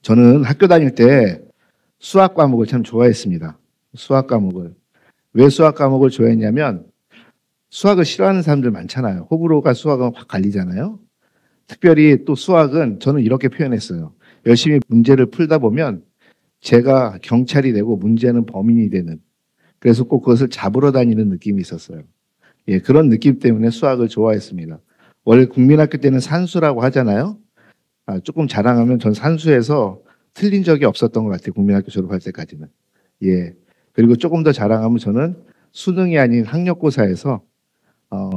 저는 학교 다닐 때 수학 과목을 참 좋아했습니다. 수학 과목을. 왜 수학 과목을 좋아했냐면 수학을 싫어하는 사람들 많잖아요. 호불호가 수학은 확 갈리잖아요. 특별히 또 수학은 저는 이렇게 표현했어요. 열심히 문제를 풀다 보면 제가 경찰이 되고 문제는 범인이 되는, 그래서 꼭 그것을 잡으러 다니는 느낌이 있었어요. 예, 그런 느낌 때문에 수학을 좋아했습니다. 원래 국민학교 때는 산수라고 하잖아요. 조금 자랑하면 전 산수에서 틀린 적이 없었던 것 같아요. 국민학교 졸업할 때까지는. 예. 그리고 조금 더 자랑하면 저는 수능이 아닌 학력고사에서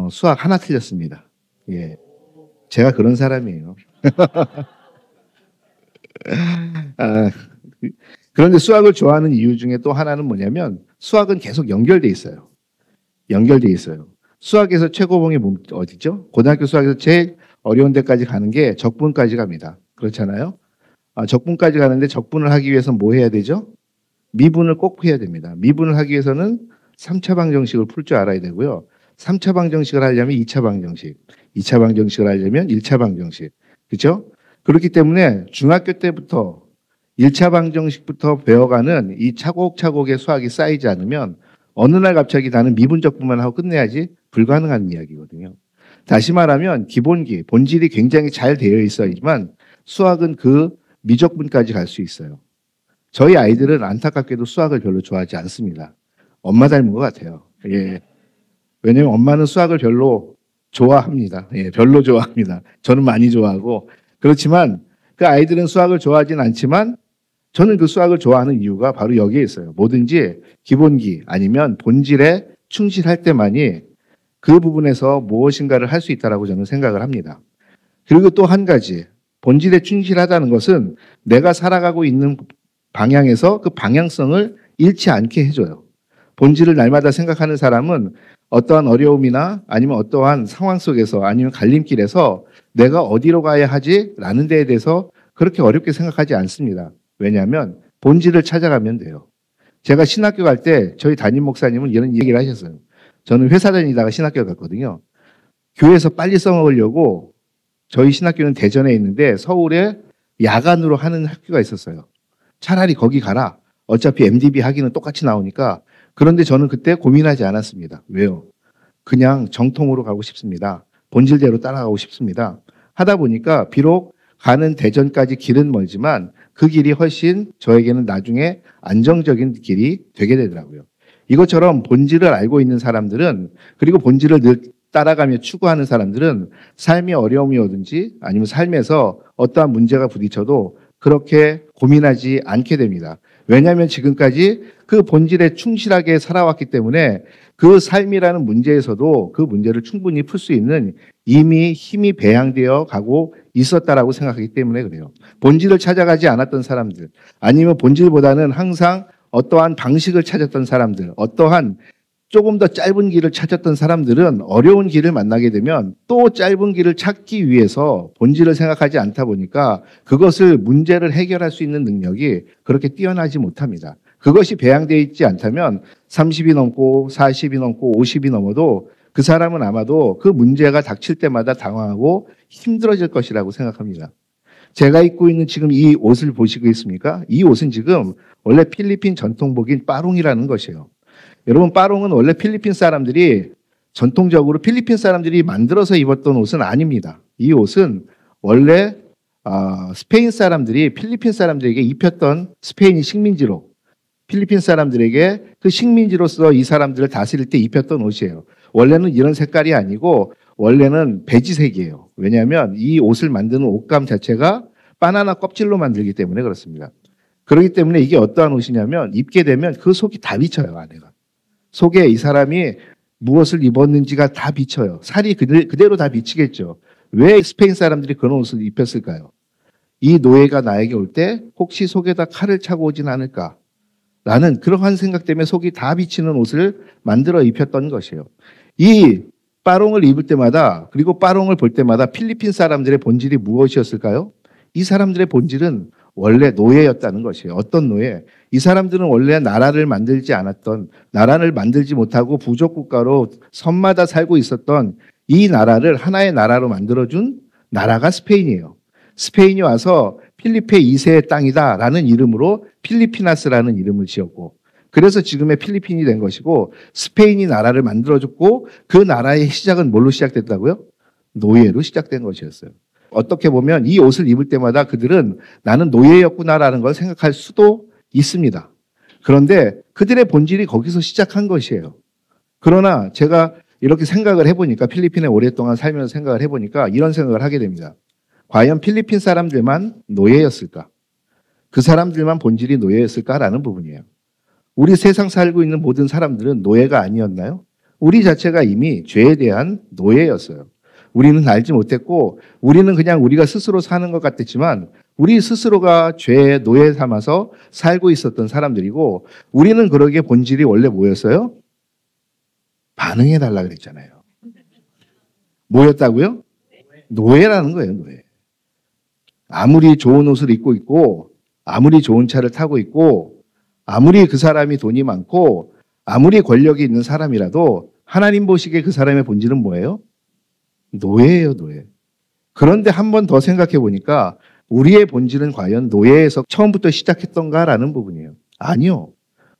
수학 하나 틀렸습니다. 예. 제가 그런 사람이에요. 아, 그런데 수학을 좋아하는 이유 중에 또 하나는 뭐냐면 수학은 계속 연결돼 있어요. 연결돼 있어요. 수학에서 최고봉이 어디죠? 고등학교 수학에서 제일 어려운 데까지 가는 게 적분까지 갑니다. 그렇잖아요. 적분까지 가는데 적분을 하기 위해서 뭐 해야 되죠? 미분을 꼭 해야 됩니다. 미분을 하기 위해서는 3차 방정식을 풀 줄 알아야 되고요. 3차 방정식을 하려면 2차 방정식, 2차 방정식을 하려면 1차 방정식. 그렇죠? 그렇기 때문에 중학교 때부터 1차 방정식부터 배워가는 이 차곡차곡의 수학이 쌓이지 않으면 어느 날 갑자기 나는 미분적분만 하고 끝내야지 불가능한 이야기거든요. 다시 말하면 기본기, 본질이 굉장히 잘 되어 있어야지만 수학은 그 미적분까지 갈 수 있어요. 저희 아이들은 안타깝게도 수학을 별로 좋아하지 않습니다. 엄마 닮은 것 같아요. 예. 왜냐면 엄마는 수학을 별로 좋아합니다. 예, 별로 좋아합니다. 저는 많이 좋아하고. 그렇지만 그 아이들은 수학을 좋아하진 않지만 저는 그 수학을 좋아하는 이유가 바로 여기에 있어요. 뭐든지 기본기 아니면 본질에 충실할 때만이 그 부분에서 무엇인가를 할 수 있다라고 저는 생각을 합니다. 그리고 또 한 가지, 본질에 충실하다는 것은 내가 살아가고 있는 방향에서 그 방향성을 잃지 않게 해줘요. 본질을 날마다 생각하는 사람은 어떠한 어려움이나 아니면 어떠한 상황 속에서 아니면 갈림길에서 내가 어디로 가야 하지? 라는 데에 대해서 그렇게 어렵게 생각하지 않습니다. 왜냐하면 본질을 찾아가면 돼요. 제가 신학교 갈 때 저희 담임 목사님은 이런 얘기를 하셨어요. 저는 회사 다니다가 신학교 갔거든요. 교회에서 빨리 써먹으려고 저희 신학교는 대전에 있는데 서울에 야간으로 하는 학교가 있었어요. 차라리 거기 가라. 어차피 MDB 학위는 똑같이 나오니까. 그런데 저는 그때 고민하지 않았습니다. 왜요? 그냥 정통으로 가고 싶습니다. 본질대로 따라가고 싶습니다. 하다 보니까 비록 가는 대전까지 길은 멀지만 그 길이 훨씬 저에게는 나중에 안정적인 길이 되게 되더라고요. 이것처럼 본질을 알고 있는 사람들은, 그리고 본질을 늘 따라가며 추구하는 사람들은 삶의 어려움이 오든지 아니면 삶에서 어떠한 문제가 부딪혀도 그렇게 고민하지 않게 됩니다. 왜냐하면 지금까지 그 본질에 충실하게 살아왔기 때문에 그 삶이라는 문제에서도 그 문제를 충분히 풀 수 있는 이미 힘이 배양되어 가고 있었다라고 생각하기 때문에 그래요. 본질을 찾아가지 않았던 사람들, 아니면 본질보다는 항상 어떠한 방식을 찾았던 사람들, 어떠한 조금 더 짧은 길을 찾았던 사람들은 어려운 길을 만나게 되면 또 짧은 길을 찾기 위해서 본질을 생각하지 않다 보니까 그것을 문제를 해결할 수 있는 능력이 그렇게 뛰어나지 못합니다. 그것이 배양되어 있지 않다면 30이 넘고 40이 넘고 50이 넘어도 그 사람은 아마도 그 문제가 닥칠 때마다 당황하고 힘들어질 것이라고 생각합니다. 제가 입고 있는 지금 이 옷을 보시고 있습니까? 이 옷은 지금 원래 필리핀 전통복인 빠롱이라는 것이에요. 여러분, 빠롱은 원래 필리핀 사람들이 전통적으로 필리핀 사람들이 만들어서 입었던 옷은 아닙니다. 이 옷은 원래 스페인 사람들이 필리핀 사람들에게 입혔던 스페인이 식민지로 필리핀 사람들에게 그 식민지로서 이 사람들을 다스릴 때 입혔던 옷이에요. 원래는 이런 색깔이 아니고 원래는 베지색이에요. 왜냐하면 이 옷을 만드는 옷감 자체가 바나나 껍질로 만들기 때문에 그렇습니다. 그렇기 때문에 이게 어떠한 옷이냐면 입게 되면 그 속이 다 비쳐요, 안에가. 속에 이 사람이 무엇을 입었는지가 다 비쳐요. 살이 그대로 다 비치겠죠. 왜 스페인 사람들이 그런 옷을 입혔을까요? 이 노예가 나에게 올 때 혹시 속에다 칼을 차고 오진 않을까? 라는 그러한 생각 때문에 속이 다 비치는 옷을 만들어 입혔던 것이에요. 이 빠롱을 입을 때마다, 그리고 빠롱을 볼 때마다 필리핀 사람들의 본질이 무엇이었을까요? 이 사람들의 본질은 원래 노예였다는 것이에요. 어떤 노예? 이 사람들은 원래 나라를 만들지 않았던, 나라를 만들지 못하고 부족국가로 섬마다 살고 있었던 이 나라를 하나의 나라로 만들어준 나라가 스페인이에요. 스페인이 와서 필리페 2세의 땅이다라는 이름으로 필리피나스라는 이름을 지었고, 그래서 지금의 필리핀이 된 것이고, 스페인이 나라를 만들어줬고, 그 나라의 시작은 뭘로 시작됐다고요? 노예로 시작된 것이었어요. 어떻게 보면 이 옷을 입을 때마다 그들은 나는 노예였구나라는 걸 생각할 수도 있습니다. 그런데 그들의 본질이 거기서 시작한 것이에요. 그러나 제가 이렇게 생각을 해보니까, 필리핀에 오랫동안 살면서 생각을 해보니까 이런 생각을 하게 됩니다. 과연 필리핀 사람들만 노예였을까? 그 사람들만 본질이 노예였을까라는 부분이에요. 우리 세상 살고 있는 모든 사람들은 노예가 아니었나요? 우리 자체가 이미 죄에 대한 노예였어요. 우리는 알지 못했고, 우리는 그냥 우리가 스스로 사는 것 같았지만, 우리 스스로가 죄의 노예 삼아서 살고 있었던 사람들이고, 우리는 그러기에 본질이 원래 뭐였어요? 반응해달라 그랬잖아요. 뭐였다고요? 노예라는 거예요, 노예. 아무리 좋은 옷을 입고 있고, 아무리 좋은 차를 타고 있고, 아무리 그 사람이 돈이 많고, 아무리 권력이 있는 사람이라도 하나님 보시기에 그 사람의 본질은 뭐예요? 노예예요, 노예. 그런데 한 번 더 생각해 보니까 우리의 본질은 과연 노예에서 처음부터 시작했던가라는 부분이에요. 아니요.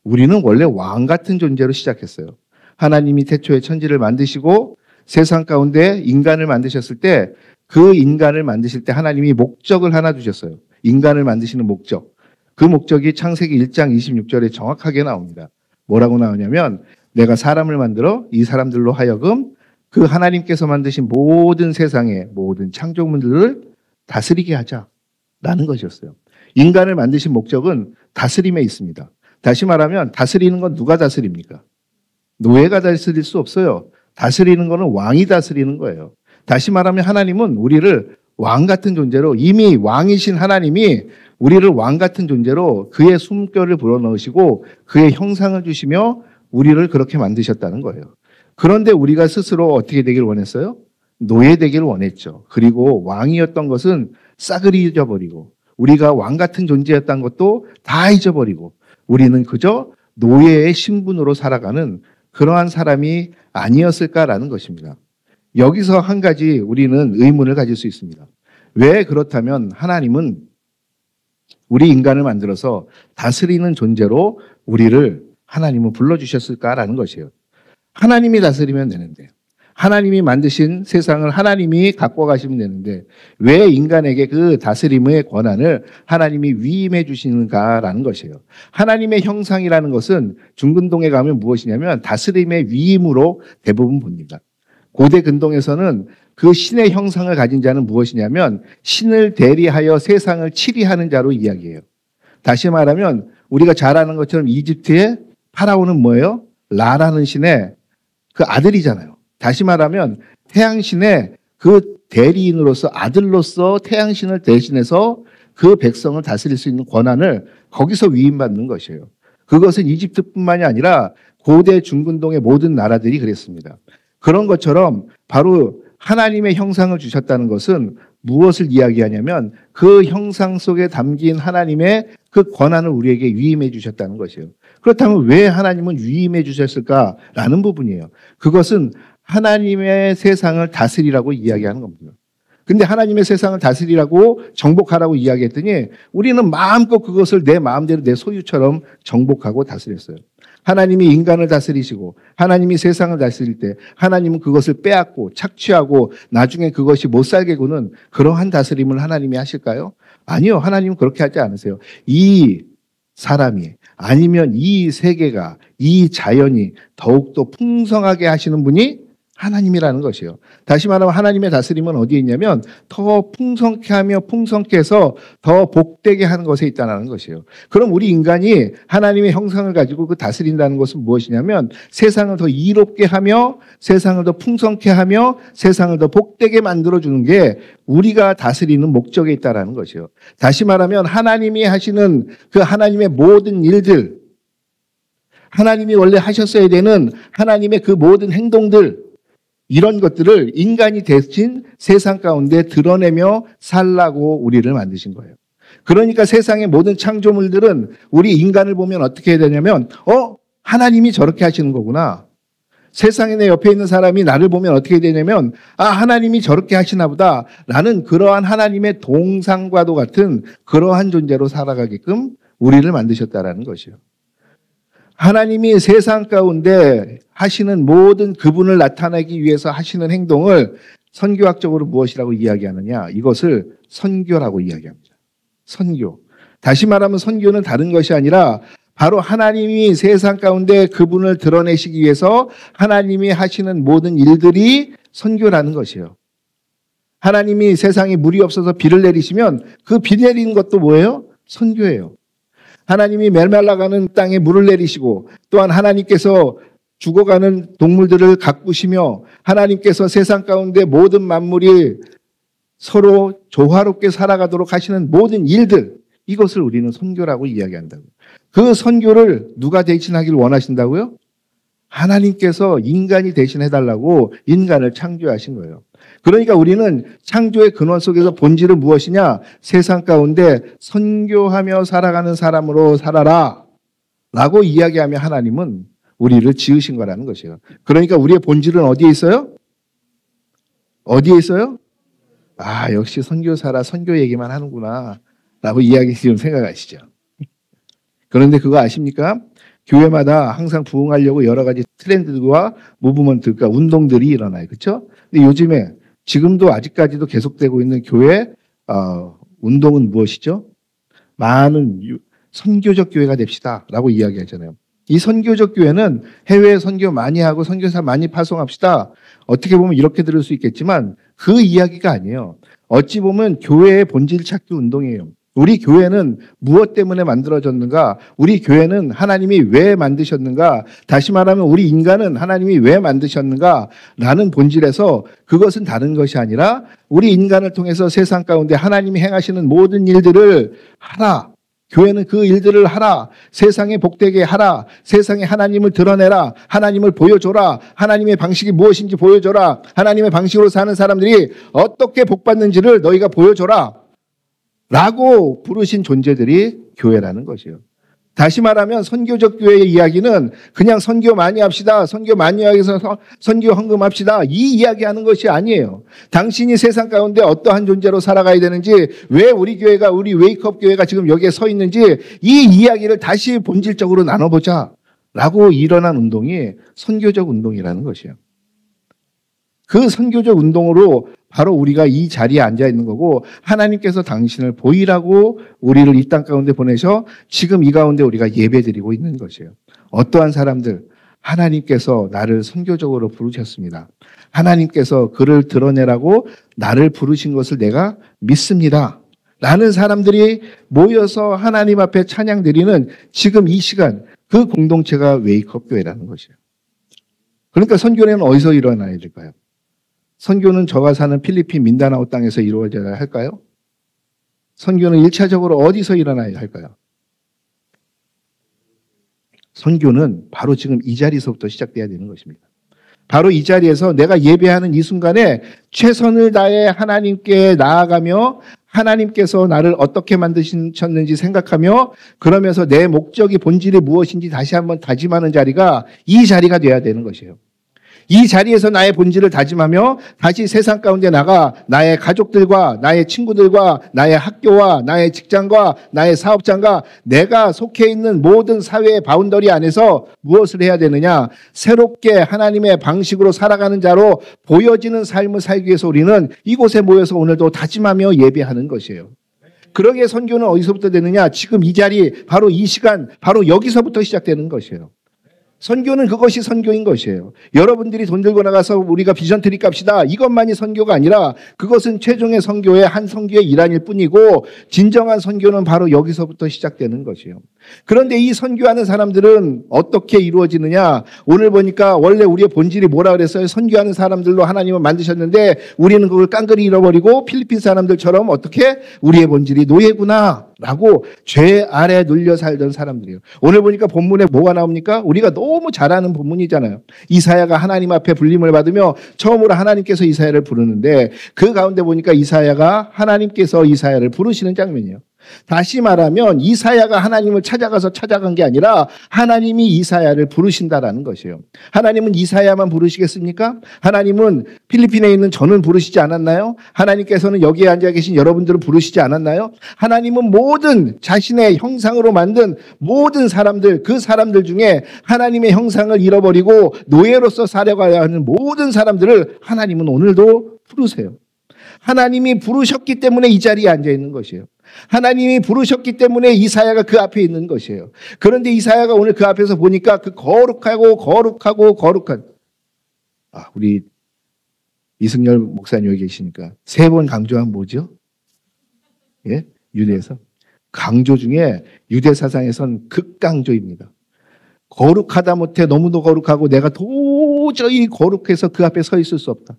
우리는 원래 왕 같은 존재로 시작했어요. 하나님이 태초에 천지를 만드시고 세상 가운데 인간을 만드셨을 때, 그 인간을 만드실 때 하나님이 목적을 하나 두셨어요. 인간을 만드시는 목적. 그 목적이 창세기 1장 26절에 정확하게 나옵니다. 뭐라고 나오냐면, 내가 사람을 만들어 이 사람들로 하여금 그 하나님께서 만드신 모든 세상의 모든 창조물들을 다스리게 하자라는 것이었어요. 인간을 만드신 목적은 다스림에 있습니다. 다시 말하면 다스리는 건 누가 다스립니까? 노예가 다스릴 수 없어요. 다스리는 거는 왕이 다스리는 거예요. 다시 말하면 하나님은 우리를 왕 같은 존재로, 이미 왕이신 하나님이 우리를 왕 같은 존재로 그의 숨결을 불어넣으시고 그의 형상을 주시며 우리를 그렇게 만드셨다는 거예요. 그런데 우리가 스스로 어떻게 되기를 원했어요? 노예되기를 원했죠. 그리고 왕이었던 것은 싸그리 잊어버리고, 우리가 왕 같은 존재였던 것도 다 잊어버리고, 우리는 그저 노예의 신분으로 살아가는 그러한 사람이 아니었을까라는 것입니다. 여기서 한 가지 우리는 의문을 가질 수 있습니다. 왜 그렇다면 하나님은 우리 인간을 만들어서 다스리는 존재로 우리를 하나님은 불러주셨을까라는 것이에요. 하나님이 다스리면 되는데, 하나님이 만드신 세상을 하나님이 갖고 가시면 되는데, 왜 인간에게 그 다스림의 권한을 하나님이 위임해 주시는가라는 것이에요. 하나님의 형상이라는 것은 중근동에 가면 무엇이냐면 다스림의 위임으로 대부분 봅니다. 고대 근동에서는 그 신의 형상을 가진 자는 무엇이냐면 신을 대리하여 세상을 치리하는 자로 이야기해요. 다시 말하면 우리가 잘 아는 것처럼 이집트의 파라오는 뭐예요? 라라는 신의 그 아들이잖아요. 다시 말하면 태양신의 그 대리인으로서, 아들로서 태양신을 대신해서 그 백성을 다스릴 수 있는 권한을 거기서 위임받는 것이에요. 그것은 이집트뿐만이 아니라 고대 중근동의 모든 나라들이 그랬습니다. 그런 것처럼 바로 하나님의 형상을 주셨다는 것은 무엇을 이야기하냐면 그 형상 속에 담긴 하나님의 그 권한을 우리에게 위임해 주셨다는 것이에요. 그렇다면 왜 하나님은 위임해 주셨을까라는 부분이에요. 그것은 하나님의 세상을 다스리라고 이야기하는 겁니다. 근데 하나님의 세상을 다스리라고 정복하라고 이야기했더니 우리는 마음껏 그것을 내 마음대로 내 소유처럼 정복하고 다스렸어요. 하나님이 인간을 다스리시고 하나님이 세상을 다스릴 때 하나님은 그것을 빼앗고 착취하고 나중에 그것이 못 살게 구는 그러한 다스림을 하나님이 하실까요? 아니요. 하나님은 그렇게 하지 않으세요. 이 사람이 아니면 이 세계가, 이 자연이 더욱더 풍성하게 하시는 분이 하나님이라는 것이에요. 다시 말하면 하나님의 다스림은 어디에 있냐면 더 풍성케 하며 풍성케 해서 더 복되게 하는 것에 있다는 것이에요. 그럼 우리 인간이 하나님의 형상을 가지고 그 다스린다는 것은 무엇이냐면 세상을 더 이롭게 하며 세상을 더 풍성케 하며 세상을 더 복되게 만들어주는 게 우리가 다스리는 목적에 있다는 것이에요. 다시 말하면 하나님이 하시는 그 하나님의 모든 일들, 하나님이 원래 하셨어야 되는 하나님의 그 모든 행동들, 이런 것들을 인간이 대신 세상 가운데 드러내며 살라고 우리를 만드신 거예요. 그러니까 세상의 모든 창조물들은 우리 인간을 보면 어떻게 해야 되냐면 하나님이 저렇게 하시는 거구나. 세상에 내 옆에 있는 사람이 나를 보면 어떻게 되냐면 아 하나님이 저렇게 하시나 보다 라는 그러한 하나님의 동상과도 같은 그러한 존재로 살아가게끔 우리를 만드셨다라는 것이요. 하나님이 세상 가운데 하시는 모든 그분을 나타내기 위해서 하시는 행동을 선교학적으로 무엇이라고 이야기하느냐? 이것을 선교라고 이야기합니다. 선교. 다시 말하면 선교는 다른 것이 아니라 바로 하나님이 세상 가운데 그분을 드러내시기 위해서 하나님이 하시는 모든 일들이 선교라는 것이에요. 하나님이 세상에 물이 없어서 비를 내리시면 그 비 내리는 것도 뭐예요? 선교예요. 하나님이 메말라가는 땅에 물을 내리시고 또한 하나님께서 죽어가는 동물들을 가꾸시며 하나님께서 세상 가운데 모든 만물이 서로 조화롭게 살아가도록 하시는 모든 일들 이것을 우리는 선교라고 이야기한다고. 그 선교를 누가 대신하기를 원하신다고요? 하나님께서 인간이 대신해달라고 인간을 창조하신 거예요. 그러니까 우리는 창조의 근원 속에서 본질은 무엇이냐? 세상 가운데 선교하며 살아가는 사람으로 살아라 라고 이야기하며 하나님은 우리를 지으신 거라는 것이에요. 그러니까 우리의 본질은 어디에 있어요? 어디에 있어요? 아, 역시 선교사라 선교 얘기만 하는구나 라고 이야기 지금 생각하시죠. 그런데 그거 아십니까? 교회마다 항상 부흥하려고 여러 가지 트렌드와 무브먼트가 운동들이 일어나요. 그렇죠? 근데 요즘에 지금도 아직까지도 계속되고 있는 교회 운동은 무엇이죠? 많은 선교적 교회가 됩시다라고 이야기하잖아요. 이 선교적 교회는 해외에 선교 많이 하고 선교사 많이 파송합시다. 어떻게 보면 이렇게 들을 수 있겠지만 그 이야기가 아니에요. 어찌 보면 교회의 본질 찾기 운동이에요. 우리 교회는 무엇 때문에 만들어졌는가? 우리 교회는 하나님이 왜 만드셨는가? 다시 말하면 우리 인간은 하나님이 왜 만드셨는가? 라는 본질에서 그것은 다른 것이 아니라 우리 인간을 통해서 세상 가운데 하나님이 행하시는 모든 일들을 하라. 교회는 그 일들을 하라. 세상에 복되게 하라. 세상에 하나님을 드러내라. 하나님을 보여줘라. 하나님의 방식이 무엇인지 보여줘라. 하나님의 방식으로 사는 사람들이 어떻게 복받는지를 너희가 보여줘라. 라고 부르신 존재들이 교회라는 것이에요. 다시 말하면 선교적 교회의 이야기는 그냥 선교 많이 합시다. 선교 많이 하기 위해서 선교 헌금합시다. 이 이야기하는 것이 아니에요. 당신이 세상 가운데 어떠한 존재로 살아가야 되는지 왜 우리 교회가 우리 웨이크업 교회가 지금 여기에 서 있는지 이 이야기를 다시 본질적으로 나눠보자. 라고 일어난 운동이 선교적 운동이라는 것이에요. 그 선교적 운동으로 바로 우리가 이 자리에 앉아 있는 거고 하나님께서 당신을 보이라고 우리를 이 땅 가운데 보내셔 지금 이 가운데 우리가 예배드리고 있는 것이에요. 어떠한 사람들? 하나님께서 나를 선교적으로 부르셨습니다. 하나님께서 그를 드러내라고 나를 부르신 것을 내가 믿습니다. 라는 사람들이 모여서 하나님 앞에 찬양 드리는 지금 이 시간 그 공동체가 웨이크업 교회라는 것이에요. 그러니까 선교는 어디서 일어나야 될까요? 선교는 저가 사는 필리핀 민다나오 땅에서 이루어져야 할까요? 선교는 1차적으로 어디서 일어나야 할까요? 선교는 바로 지금 이 자리에서부터 시작돼야 되는 것입니다. 바로 이 자리에서 내가 예배하는 이 순간에 최선을 다해 하나님께 나아가며 하나님께서 나를 어떻게 만드셨는지 생각하며 그러면서 내 목적이 본질이 무엇인지 다시 한번 다짐하는 자리가 이 자리가 돼야 되는 것이에요. 이 자리에서 나의 본질을 다짐하며 다시 세상 가운데 나가 나의 가족들과 나의 친구들과 나의 학교와 나의 직장과 나의 사업장과 내가 속해 있는 모든 사회의 바운더리 안에서 무엇을 해야 되느냐? 새롭게 하나님의 방식으로 살아가는 자로 보여지는 삶을 살기 위해서 우리는 이곳에 모여서 오늘도 다짐하며 예배하는 것이에요. 그러기에 선교는 어디서부터 되느냐? 지금 이 자리, 바로 이 시간, 바로 여기서부터 시작되는 것이에요. 선교는 그것이 선교인 것이에요. 여러분들이 돈 들고 나가서 우리가 비전 트립 갑시다. 이것만이 선교가 아니라 그것은 최종의 선교의 한 선교의 일환일 뿐이고 진정한 선교는 바로 여기서부터 시작되는 것이에요. 그런데 이 선교하는 사람들은 어떻게 이루어지느냐? 오늘 보니까 원래 우리의 본질이 뭐라 그랬어요? 선교하는 사람들로 하나님은 만드셨는데 우리는 그걸 깡그리 잃어버리고 필리핀 사람들처럼 어떻게? 우리의 본질이 노예구나. 라고 죄 아래 눌려 살던 사람들이에요. 오늘 보니까 본문에 뭐가 나옵니까? 우리가 너무 잘 아는 본문이잖아요. 이사야가 하나님 앞에 불림을 받으며 처음으로 하나님께서 이사야를 부르는데 그 가운데 보니까 이사야가 하나님께서 이사야를 부르시는 장면이에요. 다시 말하면 이사야가 하나님을 찾아간 게 아니라 하나님이 이사야를 부르신다라는 것이에요. 하나님은 이사야만 부르시겠습니까? 하나님은 필리핀에 있는 저는 부르시지 않았나요? 하나님께서는 여기에 앉아 계신 여러분들을 부르시지 않았나요? 하나님은 모든 자신의 형상으로 만든 모든 사람들, 그 사람들 중에 하나님의 형상을 잃어버리고 노예로서 살아가야 하는 모든 사람들을 하나님은 오늘도 부르세요. 하나님이 부르셨기 때문에 이 자리에 앉아 있는 것이에요. 하나님이 부르셨기 때문에 이사야가 그 앞에 있는 것이에요. 그런데 이사야가 오늘 그 앞에서 보니까 그 거룩한 우리 이승열 목사님 여기 계시니까 3번 강조한 뭐죠? 예? 유대에서 강조 중에 유대 사상에선 극강조입니다. 거룩하다 못해 너무도 거룩하고 내가 도저히 거룩해서 그 앞에 서 있을 수 없다.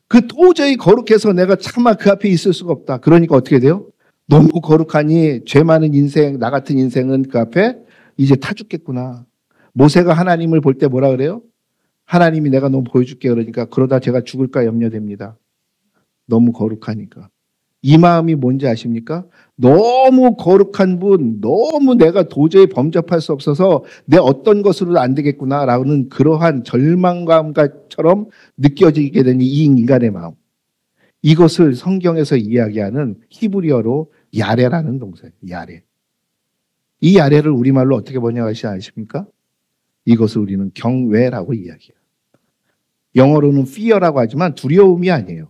그 도저히 거룩해서 내가 차마 그 앞에 있을 수가 없다. 그러니까 어떻게 돼요? 너무 거룩하니 죄 많은 인생, 나 같은 인생은 그 앞에 이제 타 죽겠구나. 모세가 하나님을 볼 때 뭐라 그래요? 하나님이 내가 너무 보여줄게 그러니까 그러다 제가 죽을까 염려됩니다. 너무 거룩하니까. 이 마음이 뭔지 아십니까? 너무 거룩한 분, 너무 내가 도저히 범접할 수 없어서 내 어떤 것으로도 안 되겠구나라는 그러한 절망감처럼 느껴지게 된 이 인간의 마음. 이것을 성경에서 이야기하는 히브리어로 야레라는 동사예요. 야레. 이 야레를 우리말로 어떻게 번역하시지 아십니까? 이것을 우리는 경외라고 이야기해요. 영어로는 fear라고 하지만 두려움이 아니에요.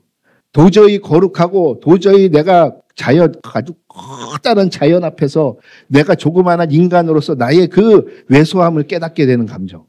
도저히 거룩하고 도저히 내가 아주 커다란 자연 앞에서 내가 조그마한 인간으로서 나의 그 왜소함을 깨닫게 되는 감정.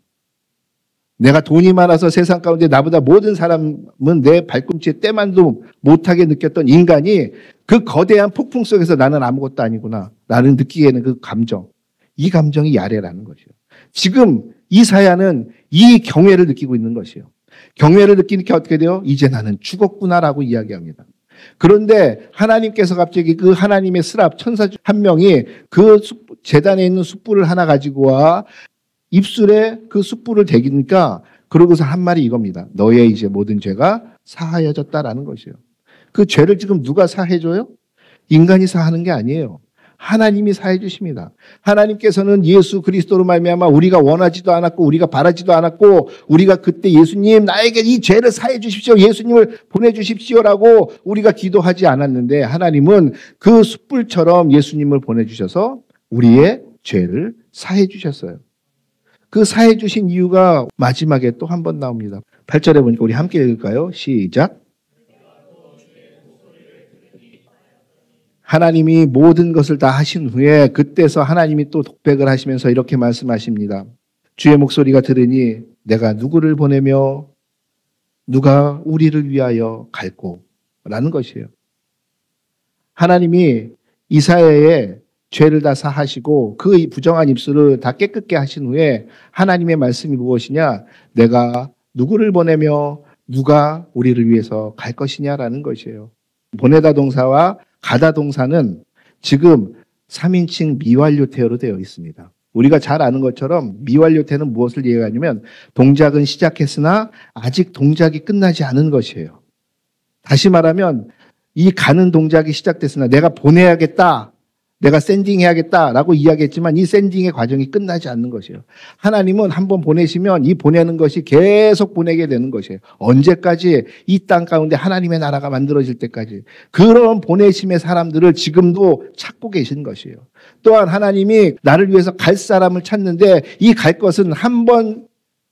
내가 돈이 많아서 세상 가운데 나보다 모든 사람은 내 발꿈치에 때만도 못하게 느꼈던 인간이 그 거대한 폭풍 속에서 나는 아무것도 아니구나. 나는 느끼게 되는 그 감정. 이 감정이 야레라는 것이에요. 지금 이사야는 이 경외를 느끼고 있는 것이에요. 경외를 느끼니까 어떻게 돼요? 이제 나는 죽었구나라고 이야기합니다. 그런데 하나님께서 갑자기 그 하나님의 스랍 천사 한 명이 그 제단에 있는 숯불을 하나 가지고 와 입술에 그 숯불을 대기니까 그러고서 한 말이 이겁니다. 너의 이제 모든 죄가 사하여졌다라는 것이에요. 그 죄를 지금 누가 사해줘요? 인간이 사하는 게 아니에요. 하나님이 사해 주십니다. 하나님께서는 예수 그리스도로 말미암아 우리가 원하지도 않았고 우리가 바라지도 않았고 우리가 그때 예수님 나에게 이 죄를 사해 주십시오. 예수님을 보내주십시오라고 우리가 기도하지 않았는데 하나님은 그 숯불처럼 예수님을 보내주셔서 우리의 죄를 사해 주셨어요. 그 사해 주신 이유가 마지막에 또 한 번 나옵니다. 8절에 보니까 우리 함께 읽을까요? 시작. 하나님이 모든 것을 다 하신 후에 그때서 하나님이 또 독백을 하시면서 이렇게 말씀하십니다. 주의 목소리가 들으니 내가 누구를 보내며 누가 우리를 위하여 갈꼬 라는 것이에요. 하나님이 이사야의 죄를 다 사하시고 그 부정한 입술을 다 깨끗게 하신 후에 하나님의 말씀이 무엇이냐? 내가 누구를 보내며 누가 우리를 위해서 갈 것이냐라는 것이에요. 보내다 동사와 가다 동사는 지금 3인칭 미완료태어로 되어 있습니다. 우리가 잘 아는 것처럼 미완료태는 무엇을 얘기하냐면 동작은 시작했으나 아직 동작이 끝나지 않은 것이에요. 다시 말하면 이 가는 동작이 시작됐으나 내가 보내야겠다. 내가 샌딩해야겠다라고 이야기했지만 이 샌딩의 과정이 끝나지 않는 것이에요. 하나님은 한번 보내시면 이 보내는 것이 계속 보내게 되는 것이에요. 언제까지? 이 땅 가운데 하나님의 나라가 만들어질 때까지. 그런 보내심의 사람들을 지금도 찾고 계신 것이에요. 또한 하나님이 나를 위해서 갈 사람을 찾는데 이 갈 것은 한번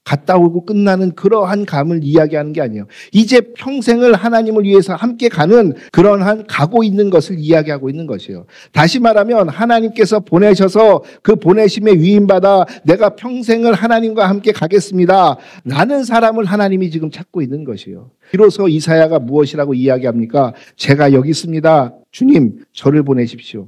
갔다 오고 끝나는 그러한 감을 이야기하는 게 아니에요. 이제 평생을 하나님을 위해서 함께 가는 그러한 가고 있는 것을 이야기하고 있는 것이에요. 다시 말하면 하나님께서 보내셔서 그 보내심에 위임받아 내가 평생을 하나님과 함께 가겠습니다. 라는 사람을 하나님이 지금 찾고 있는 것이에요. 비로소 이사야가 무엇이라고 이야기합니까? 제가 여기 있습니다. 주님, 저를 보내십시오.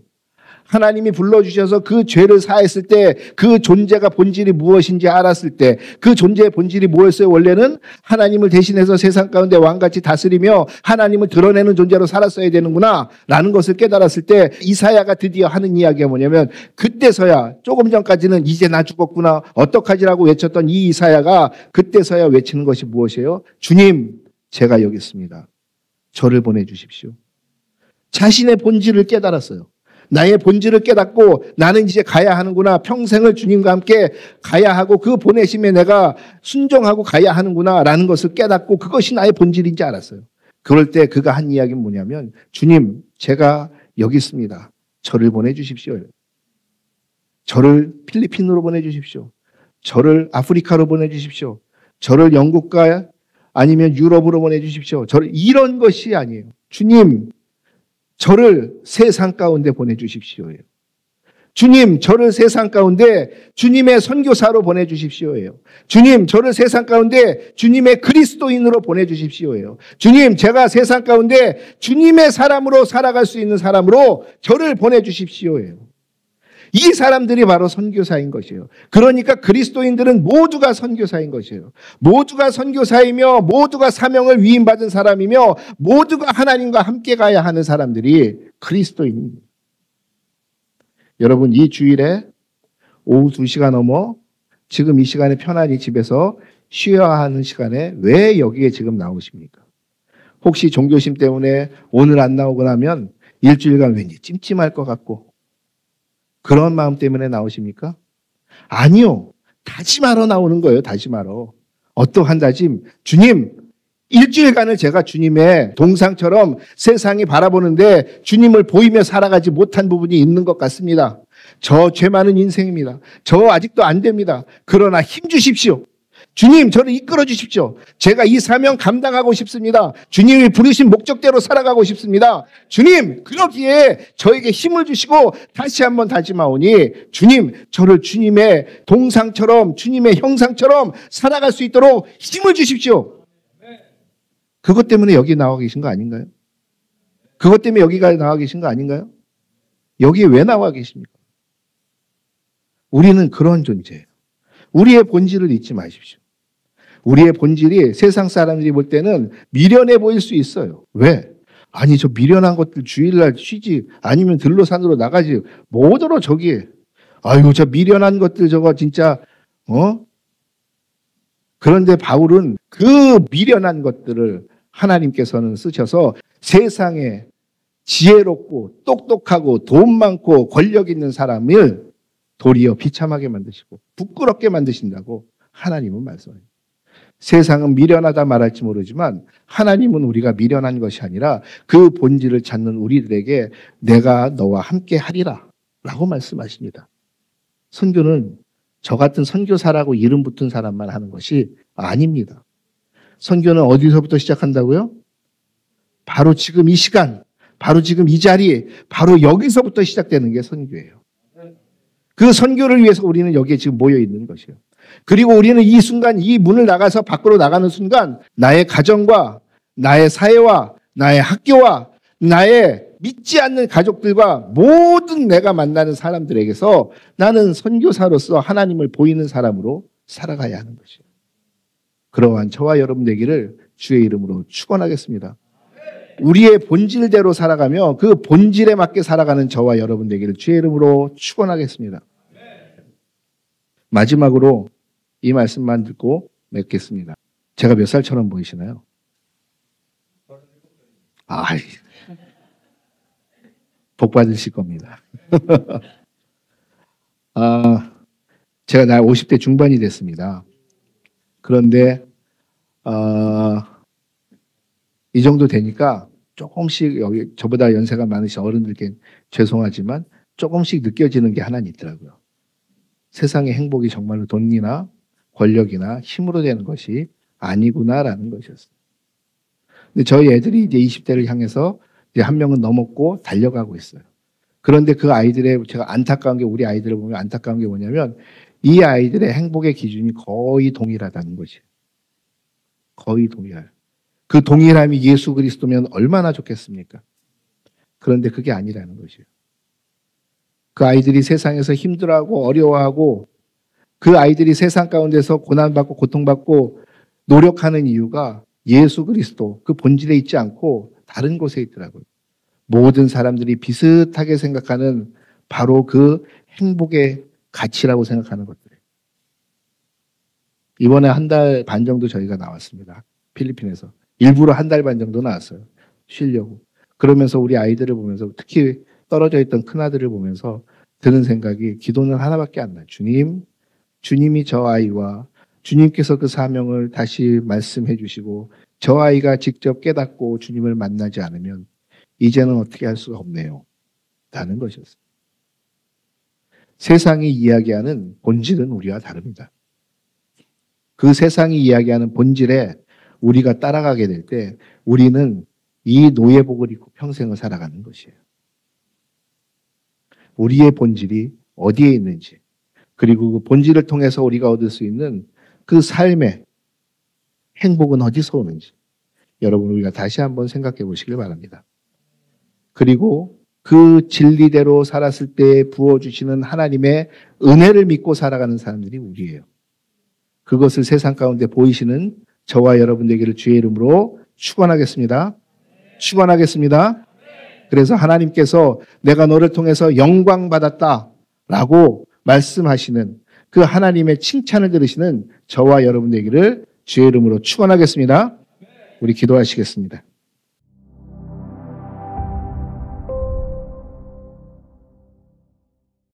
하나님이 불러주셔서 그 죄를 사했을 때 그 존재가 본질이 무엇인지 알았을 때 그 존재의 본질이 뭐였어요? 원래는 하나님을 대신해서 세상 가운데 왕같이 다스리며 하나님을 드러내는 존재로 살았어야 되는구나 라는 것을 깨달았을 때 이사야가 드디어 하는 이야기가 뭐냐면 그때서야 조금 전까지는 이제 나 죽었구나 어떡하지라고 외쳤던 이 이사야가 그때서야 외치는 것이 무엇이에요? 주님 제가 여기 있습니다. 저를 보내주십시오. 자신의 본질을 깨달았어요. 나의 본질을 깨닫고 나는 이제 가야 하는구나. 평생을 주님과 함께 가야 하고 그 보내심에 내가 순종하고 가야 하는구나 라는 것을 깨닫고 그것이 나의 본질인지 알았어요. 그럴 때 그가 한 이야기는 뭐냐면 주님 제가 여기 있습니다. 저를 보내주십시오. 저를 필리핀으로 보내주십시오. 저를 아프리카로 보내주십시오. 저를 영국과 아니면 유럽으로 보내주십시오. 저를 이런 것이 아니에요. 주님 저를 세상 가운데 보내주십시오예요. 주님, 저를 세상 가운데 주님의 선교사로 보내주십시오예요. 주님, 저를 세상 가운데 주님의 그리스도인으로 보내주십시오예요. 주님, 제가 세상 가운데 주님의 사람으로 살아갈 수 있는 사람으로 저를 보내주십시오예요. 이 사람들이 바로 선교사인 것이에요. 그러니까 그리스도인들은 모두가 선교사인 것이에요. 모두가 선교사이며 모두가 사명을 위임받은 사람이며 모두가 하나님과 함께 가야 하는 사람들이 그리스도인입니다. 여러분 이 주일에 오후 2시가 넘어 지금 이 시간에 편안히 집에서 쉬어야 하는 시간에 왜 여기에 지금 나오십니까? 혹시 종교심 때문에 오늘 안 나오고 나면 일주일간 왠지 찜찜할 것 같고 그런 마음 때문에 나오십니까? 아니요. 다짐하러 나오는 거예요. 다짐하러. 어떠한 다짐? 주님, 일주일간을 제가 주님의 동상처럼 세상이 바라보는데 주님을 보이며 살아가지 못한 부분이 있는 것 같습니다. 저 죄 많은 인생입니다. 저 아직도 안 됩니다. 그러나 힘 주십시오. 주님, 저를 이끌어 주십시오. 제가 이 사명 감당하고 싶습니다. 주님이 부르신 목적대로 살아가고 싶습니다. 주님, 그러기에 저에게 힘을 주시고 다시 한번 다짐하오니 주님, 저를 주님의 동상처럼 주님의 형상처럼 살아갈 수 있도록 힘을 주십시오. 그것 때문에 여기 나와 계신 거 아닌가요? 그것 때문에 여기가 나와 계신 거 아닌가요? 여기에 왜 나와 계십니까? 우리는 그런 존재예요. 우리의 본질을 잊지 마십시오. 우리의 본질이 세상 사람들이 볼 때는 미련해 보일 수 있어요. 왜? 아니 저 미련한 것들 주일날 쉬지 아니면 들로산으로 나가지 뭐더러 저기에 아이고 저 미련한 것들 저거 진짜 그런데 바울은 그 미련한 것들을 하나님께서는 쓰셔서 세상에 지혜롭고 똑똑하고 돈 많고 권력 있는 사람을 도리어 비참하게 만드시고 부끄럽게 만드신다고 하나님은 말씀해요. 세상은 미련하다 말할지 모르지만 하나님은 우리가 미련한 것이 아니라 그 본질을 찾는 우리들에게 내가 너와 함께 하리라 라고 말씀하십니다. 선교는 저 같은 선교사라고 이름 붙은 사람만 하는 것이 아닙니다. 선교는 어디서부터 시작한다고요? 바로 지금 이 시간, 바로 지금 이 자리, 바로 여기서부터 시작되는 게 선교예요. 그 선교를 위해서 우리는 여기에 지금 모여 있는 것이에요. 그리고 우리는 이 순간 이 문을 나가서 밖으로 나가는 순간 나의 가정과 나의 사회와 나의 학교와 나의 믿지 않는 가족들과 모든 내가 만나는 사람들에게서 나는 선교사로서 하나님을 보이는 사람으로 살아가야 하는 것이에요. 그러한 저와 여러분 되기를 주의 이름으로 축원하겠습니다. 우리의 본질대로 살아가며 그 본질에 맞게 살아가는 저와 여러분 되기를 주의 이름으로 축원하겠습니다. 마지막으로 이 말씀만 듣고 맺겠습니다. 제가 몇 살처럼 보이시나요? 복 받으실 겁니다. 제가 나이 50대 중반이 됐습니다. 그런데 이 정도 되니까 조금씩 여기 저보다 연세가 많으신 어른들께 죄송하지만 조금씩 느껴지는 게 하나는 있더라고요. 세상의 행복이 정말로 돈이나 권력이나 힘으로 되는 것이 아니구나라는 것이었어요. 근데 저희 애들이 이제 20대를 향해서 이제 한 명은 넘었고 달려가고 있어요. 그런데 그 아이들의 제가 안타까운 게 우리 아이들을 보면 안타까운 게 뭐냐면 이 아이들의 행복의 기준이 거의 동일하다는 것이에요. 거의 동일해요. 그 동일함이 예수 그리스도면 얼마나 좋겠습니까? 그런데 그게 아니라는 것이에요. 그 아이들이 세상에서 힘들어하고 어려워하고 그 아이들이 세상 가운데서 고난받고 고통받고 노력하는 이유가 예수 그리스도 그 본질에 있지 않고 다른 곳에 있더라고요. 모든 사람들이 비슷하게 생각하는 바로 그 행복의 가치라고 생각하는 것들이에요. 이번에 한 달 반 정도 저희가 나왔습니다. 필리핀에서. 일부러 한 달 반 정도 나왔어요. 쉬려고. 그러면서 우리 아이들을 보면서 특히 떨어져 있던 큰아들을 보면서 드는 생각이 기도는 하나밖에 안 나요. 주님이 저 아이와 주님께서 그 사명을 다시 말씀해 주시고 저 아이가 직접 깨닫고 주님을 만나지 않으면 이제는 어떻게 할 수가 없네요. 라는 것이었어요. 세상이 이야기하는 본질은 우리와 다릅니다. 그 세상이 이야기하는 본질에 우리가 따라가게 될 때 우리는 이 노예복을 입고 평생을 살아가는 것이에요. 우리의 본질이 어디에 있는지, 그리고 그 본질을 통해서 우리가 얻을 수 있는 그 삶의 행복은 어디서 오는지 여러분 우리가 다시 한번 생각해 보시길 바랍니다. 그리고 그 진리대로 살았을 때 부어주시는 하나님의 은혜를 믿고 살아가는 사람들이 우리예요. 그것을 세상 가운데 보이시는 저와 여러분 되기를 주의 이름으로 축원하겠습니다. 축원하겠습니다. 그래서 하나님께서 내가 너를 통해서 영광 받았다라고 말씀하시는 그 하나님의 칭찬을 들으시는 저와 여러분 되기를 주의 이름으로 축원하겠습니다. 우리 기도하시겠습니다.